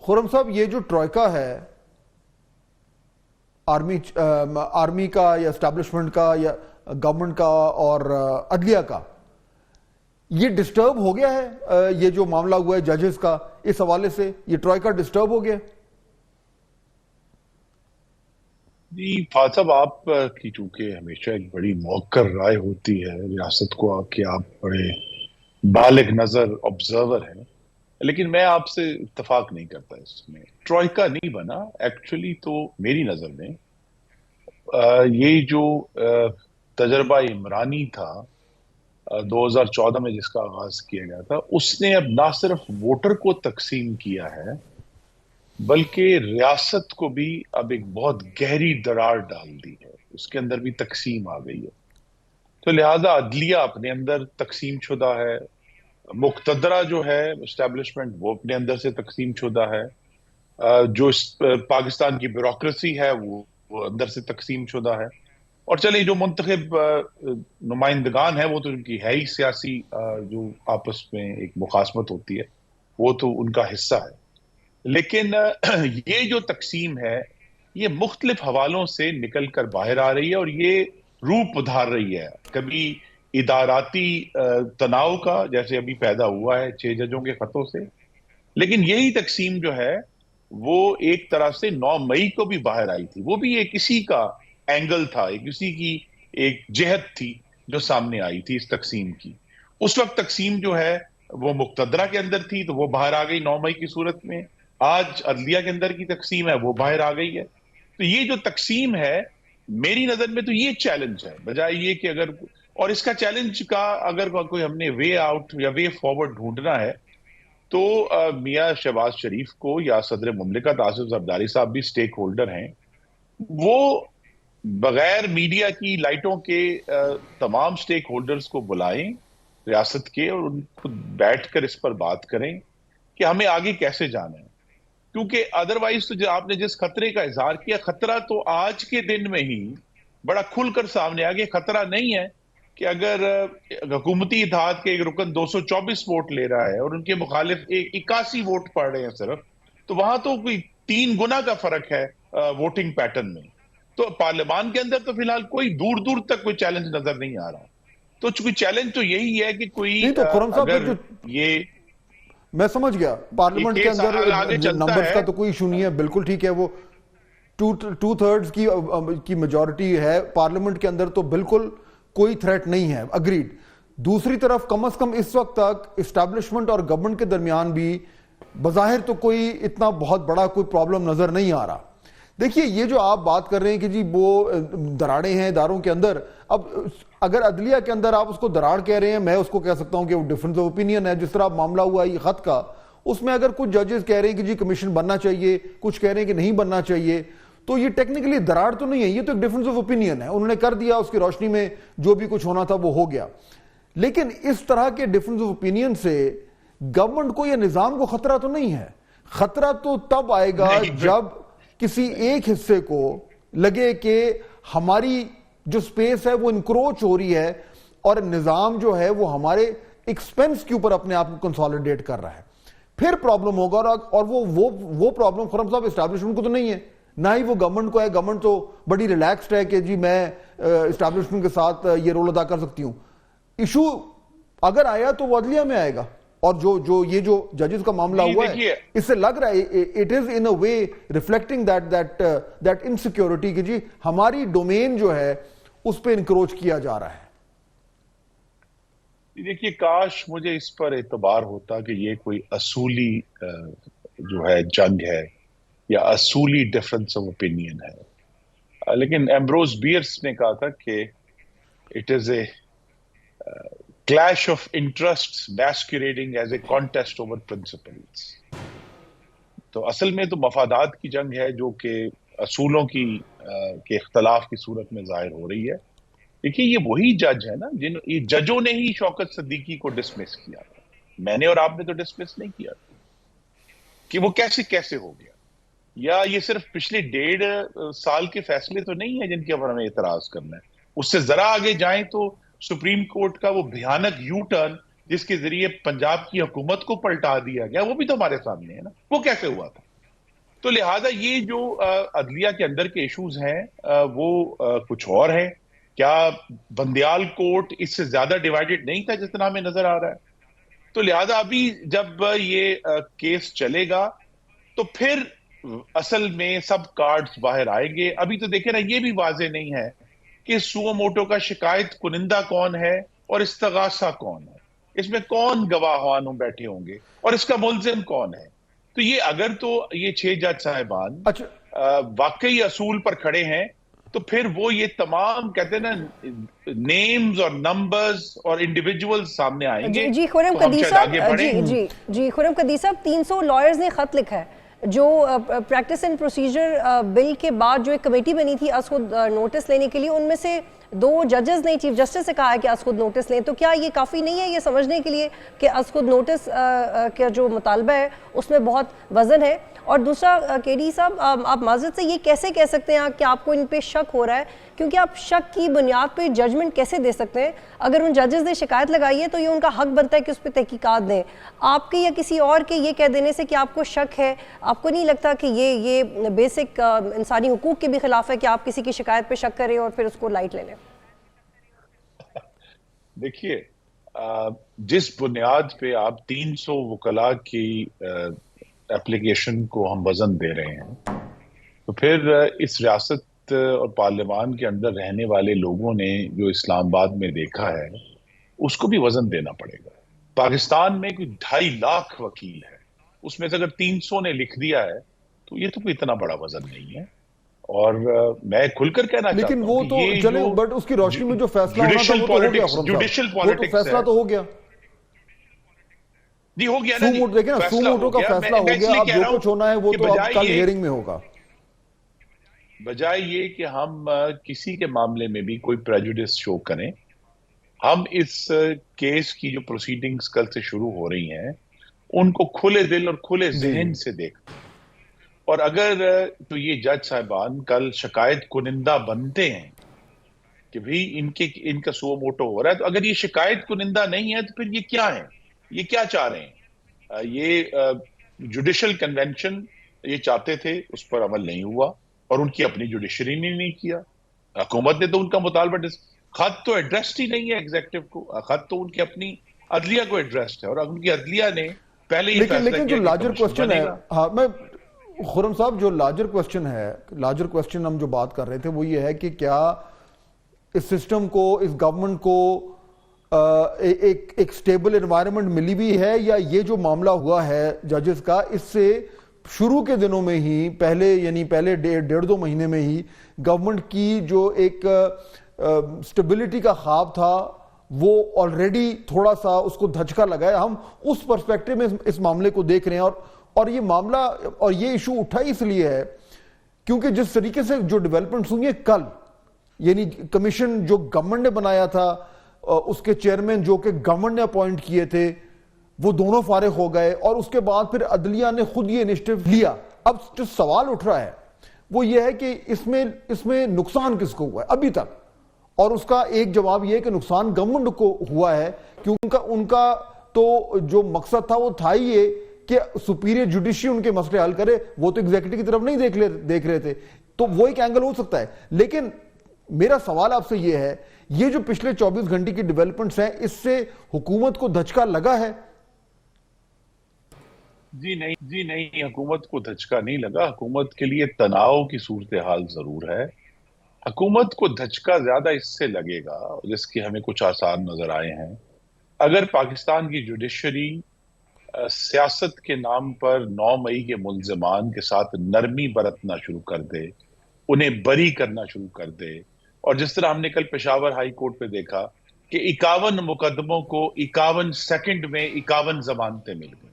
خرم صاحب، یہ جو ٹروئکا ہے آرمی کا یا اسٹیبلشمنٹ کا یا گورنمنٹ کا اور عدلیہ کا، یہ ڈسٹرب ہو گیا ہے؟ یہ جو معاملہ ہوا ہے ججز کا، اس حوالے سے یہ ٹروئکا ڈسٹرب ہو گیا؟ جی فاضل صاحب، آپ کی چونکہ ہمیشہ ایک بڑی موقر رائے ہوتی ہے ریاست کو کہ آپ بڑے بالغ نظر آبزرور ہیں، لیکن میں آپ سے اتفاق نہیں کرتا۔ اس میں ٹروئکا نہیں بنا ایکچولی، تو میری نظر میں یہ جو تجربہ عمرانی تھا 2014 میں جس کا آغاز کیا گیا تھا، اس نے اب نہ صرف ووٹر کو تقسیم کیا ہے بلکہ ریاست کو بھی اب ایک بہت گہری دراڑ ڈال دی ہے، اس کے اندر بھی تقسیم آ گئی ہے۔ تو لہذا عدلیہ اپنے اندر تقسیم شدہ ہے، مقتدرہ جو ہے اسٹیبلشمنٹ وہ اپنے اندر سے تقسیم شدہ ہے، جو پاکستان کی بیوروکریسی ہے وہ اندر سے تقسیم شدہ ہے، اور چلیں جو منتخب نمائندگان ہیں وہ تو ان کی ہے ہی سیاسی جو آپس میں ایک مخاصمت ہوتی ہے، وہ تو ان کا حصہ ہے۔ لیکن یہ جو تقسیم ہے یہ مختلف حوالوں سے نکل کر باہر آ رہی ہے، اور یہ روپ دھار رہی ہے، کبھی اداراتی تناؤ کا جیسے ابھی پیدا ہوا ہے 6 ججوں کے خطوں سے، لیکن یہی تقسیم جو ہے وہ ایک طرح سے 9 مئی کو بھی باہر آئی تھی، وہ بھی ایک اسی کا اینگل تھا، ایک اسی کی ایک جہت تھی جو سامنے آئی تھی اس تقسیم کی۔ اس وقت تقسیم جو ہے وہ مقتدرہ کے اندر تھی تو وہ باہر آ گئی 9 مئی کی صورت میں، آج عدلیہ کے اندر کی تقسیم ہے وہ باہر آ گئی ہے۔ تو یہ جو تقسیم ہے میری نظر میں تو یہ چیلنج ہے، بجائے یہ کہ اگر، اور اس کا چیلنج کا اگر کوئی ہم نے وے آؤٹ یا وے فارورڈ ڈھونڈنا ہے تو میاں شہباز شریف کو یا صدر مملکت آصف زرداری صاحب بھی سٹیک ہولڈر ہیں، وہ بغیر میڈیا کی لائٹوں کے تمام سٹیک ہولڈرز کو بلائیں ریاست کے، اور ان کو بیٹھ کر اس پر بات کریں کہ ہمیں آگے کیسے جانا ہے، کیونکہ ادروائز تو آپ نے جس خطرے کا اظہار کیا، خطرہ تو آج کے دن میں ہی بڑا کھل کر سامنے آ گیا۔ خطرہ نہیں ہے کہ اگر حکومتی اتحاد کے ایک رکن 224 ووٹ لے رہا ہے اور ان کے مخالف 81 ووٹ پڑ رہے ہیں صرف، تو وہاں تو کوئی 3 گنا کا فرق ہے ووٹنگ پیٹرن میں۔ تو پارلیمان کے اندر تو فی الحال کوئی دور دور تک کوئی چیلنج نظر نہیں آ رہا، تو چونکہ چیلنج تو یہی ہے کہ کوئی نہیں تو خرم صاحب، اگر یہ میں سمجھ گیا پارلیمنٹ کے اندر آگے چلتا نمبرز کا ہے تو کوئی ایشو نہیں ہے، بالکل ٹھیک ہے، وہ 2/3 کی میجورٹی ہے پارلیمنٹ کے اندر، تو بالکل کوئی تھریٹ نہیں ہے، اگریڈ۔ دوسری طرف کم از کم اس وقت تک اسٹیبلشمنٹ اور گورنمنٹ کے درمیان بھی بظاہر تو کوئی اتنا بہت بڑا کوئی پرابلم نظر نہیں آ رہا۔ دیکھیے یہ جو آپ بات کر رہے ہیں کہ جی وہ دراڑیں ہیں اداروں کے اندر، اب اگر عدلیہ کے اندر آپ اس کو دراڑ کہہ رہے ہیں، میں اس کو کہہ سکتا ہوں کہ وہ ڈفرنس آف اوپینین ہے۔ جس طرح معاملہ ہوا یہ خط کا، اس میں اگر کچھ ججز کہہ رہے ہیں کہ جی کمیشن بننا چاہیے، کچھ کہہ رہے ہیں کہ نہیں بننا چاہیے، تو یہ ٹیکنیکلی دراڑ تو نہیں ہے، یہ تو ایک ڈفرنس آف اوپینین ہے، انہوں نے کر دیا، اس کی روشنی میں جو بھی کچھ ہونا تھا وہ ہو گیا۔ لیکن اس طرح کے ڈفرنس آف اوپینین سے گورنمنٹ کو یا نظام کو خطرہ تو نہیں ہے۔ خطرہ تو تب آئے گا جب کسی ایک حصے کو لگے کہ ہماری جو سپیس ہے وہ انکروچ ہو رہی ہے اور نظام جو ہے وہ ہمارے ایکسپینس کے اوپر اپنے آپ کو کنسولیڈیٹ کر رہا ہے، پھر پرابلم ہوگا۔ اور وہ پرابلم خرم صاحب اسٹیبلشمنٹ کو تو نہیں ہے، نہ ہی وہ گورنمنٹ کو ہے۔ گورنمنٹ تو بڑی ریلیکسڈ ہے کہ جی میں اسٹیبلشمنٹ کے ساتھ یہ رول ادا کر سکتی ہوں۔ ایشو اگر آیا تو وہ عدلیہ میں آئے گا، اور یہ جو ججز کا معاملہ ہوا ہے اس سے لگ رہا ہے it is in a way reflecting that insecurity کہ جی ہماری ڈومین جو ہے اس پہ انکروچ کیا جا رہا ہے۔ دیکھیے کاش مجھے اس پر اعتبار ہوتا کہ یہ کوئی اصولی جو ہے جنگ ہے یا اصولی ڈفرنس آف اوپینین ہے، لیکن ایمبروز بیئرس نے کہا تھا کہ it is a clash of interests masquerading as a contest over principles۔ تو اصل میں تو مفادات کی جنگ ہے جو کہ اصولوں کے اختلاف کی صورت میں ظاہر ہو رہی ہے۔ دیکھیے یہ وہی جج ہے نا یہ ججوں نے ہی شوکت صدیقی کو ڈسمس کیا تھا، میں نے اور آپ نے تو ڈسمس نہیں کیا تھا، کہ وہ کیسے ہو گیا، یا یہ صرف پچھلے 1.5 سال کے فیصلے تو نہیں ہیں جن کے اوپر ہمیں اعتراض کرنا ہے۔ اس سے ذرا آگے جائیں تو سپریم کورٹ کا وہ بھیانک یو ٹرن جس کے ذریعے پنجاب کی حکومت کو پلٹا دیا گیا، وہ بھی تو ہمارے سامنے ہے نا، وہ کیسے ہوا تھا؟ تو لہٰذا یہ جو عدلیہ کے اندر کے ایشوز ہیں وہ کچھ اور ہیں. کیا بندیال کورٹ اس سے زیادہ ڈیوائیڈڈ نہیں تھا جتنا ہمیں نظر آ رہا ہے؟ تو لہٰذا ابھی جب یہ کیس چلے گا تو پھر اصل میں سب کارڈز باہر آئیں گے. ابھی تو دیکھیں نا، یہ بھی واضح نہیں ہے کہ سو موٹو کا شکایت کنندہ کون ہے اور استغاثہ کون ہے، اس میں کون گواہان بیٹھے ہوں گے اور اس کا ملزم کون ہے. تو یہ اگر تو یہ 6 جج صاحبان واقعی اصول پر کھڑے ہیں تو پھر وہ یہ تمام کہتے ہیں نا نیمز اور نمبرز اور انڈیویجول سامنے آئیں گے. جی خرم تو ہم قدی شاید صاحب، آگے بڑھیں. جی خرم قدی صاحب، 300 لائرز نے خط لکھا ہے جو پریکٹس اینڈ پروسیجر بل کے بعد جو ایک کمیٹی بنی تھی از خود نوٹس لینے کے لیے، ان میں سے 2 ججز نے چیف جسٹس سے کہا ہے کہ از خود نوٹس لیں. تو کیا یہ کافی نہیں ہے یہ سمجھنے کے لیے کہ از خود نوٹس کا جو مطالبہ ہے اس میں بہت وزن ہے؟ اور دوسرا کے ڈی صاحب، آپ معذرت سے یہ کیسے کہہ سکتے ہیں کہ آپ کو ان پہ شک ہو رہا ہے؟ کیونکہ آپ شک کی بنیاد پہ ججمنٹ کیسے دے سکتے ہیں؟ اگر ان ججز نے شکایت لگائی ہے تو یہ ان کا حق بنتا ہے کہ اس پہ تحقیقات دیں. آپ کے یا کسی اور کے یہ کہہ دینے سے کہ آپ کو شک ہے، آپ کو نہیں لگتا کہ یہ بیسک انسانی حقوق کے بھی خلاف ہے کہ آپ کسی کی شکایت پہ شک کریں اور پھر اس کو لائٹ لے لیں؟ دیکھیے، جس بنیاد پہ آپ 300 وکلاء کی اپلیکیشن کو ہم وزن دے رہے ہیں، تو پھر اس ریاست اور پارلیمان کے اندر رہنے والے لوگوں نے جو اسلام آباد میں دیکھا ہے اس کو بھی وزن دینا پڑے گا. پاکستان میں کوئی 2.5 لاکھ وکیل ہے، اس میں سے اگر 300 نے لکھ دیا ہے تو یہ تو کوئی اتنا بڑا وزن نہیں ہے. اور میں کھل کر کہنا چاہتا ہوں، لیکن وہ تو چلے، بٹ اس کی روشنی میں جو فیصلہ ہونا تھا وہ تو ہو گیا. جوڈیشل وہ تو پالیٹکس فیصلہ تو ہو گیا جی، ہو گیا نا جی. دیکھیں نا، سو موٹو کا فیصلہ ہو گیا. اب جو کچھ ہونا ہے وہ تو اب کل ہیئرنگ میں ہوگا. بجائے یہ کہ ہم کسی کے معاملے میں بھی کوئی پریجوڈس شو کریں، ہم اس کیس کی جو پروسیڈنگز کل سے شروع ہو رہی ہیں ان کو کھلے دل اور کھلے ذہن سے دیکھیں. اور اگر تو یہ جج صاحبان کل شکایت کنندہ بنتے ہیں کہ بھی ان کا سو موٹو ہو رہا ہے، تو اگر یہ شکایت کنندہ نہیں ہے تو پھر یہ کیا ہے؟ یہ کیا چاہ رہے ہیں؟ یہ جوڈیشل کنونشن یہ چاہتے تھے، اس پر عمل نہیں ہوا اور ان کی اپنی جوڈیشری نے نہیں کیا. حکومت نے تو ان کا مطالبہ خط تو ایڈریسڈ ہی نہیں ہے ایگزیکٹو کو، خط تو ان کی اپنی عدلیہ کو ایڈریسڈ ہے اور ان کی عدلیہ نے پہلے ہی فیصلہ کیا. لیکن جو لارجر کوسچن ہے، ہاں میں خرم صاحب، جو لارجر کوسچن ہم جو بات کر رہے تھے وہ یہ ہے کہ کیا اس سسٹم کو، اس گورنمنٹ کو ایک سٹیبل انوائرمنٹ ملی بھی ہے، یا یہ جو معاملہ ہوا ہے ججز کا، اس سے شروع کے دنوں میں ہی پہلے 1.5-2 مہینے میں ہی گورنمنٹ کی جو ایک سٹیبلٹی کا خواب تھا وہ آلریڈی تھوڑا سا اس کو دھچکا لگا ہے. ہم اس پرسپیکٹو میں اس معاملے کو دیکھ رہے ہیں. اور یہ معاملہ اور یہ ایشو اٹھا اس لیے ہے کیونکہ جس طریقے سے جو ڈیولپمنٹس ہوئی ہیں کل، یعنی کمیشن جو گورنمنٹ نے بنایا تھا، اس کے چیئرمین جو کہ گورنمنٹ نے اپوائنٹ کیے تھے، وہ دونوں فارغ ہو گئے اور اس کے بعد پھر عدلیہ نے خود یہ انیشیٹو لیا. اب جو سوال اٹھ رہا ہے وہ یہ ہے کہ اس میں نقصان کس کو ہوا ہے ابھی تک؟ اور اس کا ایک جواب یہ ہے کہ نقصان گورنمنٹ کو ہوا ہے کیونکہ ان کا تو جو مقصد تھا وہ تھا ہی یہ کہ سپیریئر جوڈیشری ان کے مسئلے حل کرے. وہ تو ایگزیکٹو کی طرف نہیں دیکھ رہے تھے، تو وہ ایک اینگل ہو سکتا ہے. لیکن میرا سوال آپ سے یہ ہے، یہ جو پچھلے 24 گھنٹے کی ڈیولپمنٹس ہیں، اس سے حکومت کو دھچکا لگا ہے؟ جی نہیں، حکومت کو دھچکا نہیں لگا. حکومت کے لیے تناؤ کی صورتحال ضرور ہے. حکومت کو دھچکا زیادہ اس سے لگے گا جس کے ہمیں کچھ آثار نظر آئے ہیں. اگر پاکستان کی جوڈیشری سیاست کے نام پر 9 مئی کے ملزمان کے ساتھ نرمی برتنا شروع کر دے، انہیں بری کرنا شروع کر دے، اور جس طرح ہم نے کل پشاور ہائی کورٹ پہ دیکھا کہ 51 مقدموں کو 51 سیکنڈ میں 51 ضمانتیں مل گئی.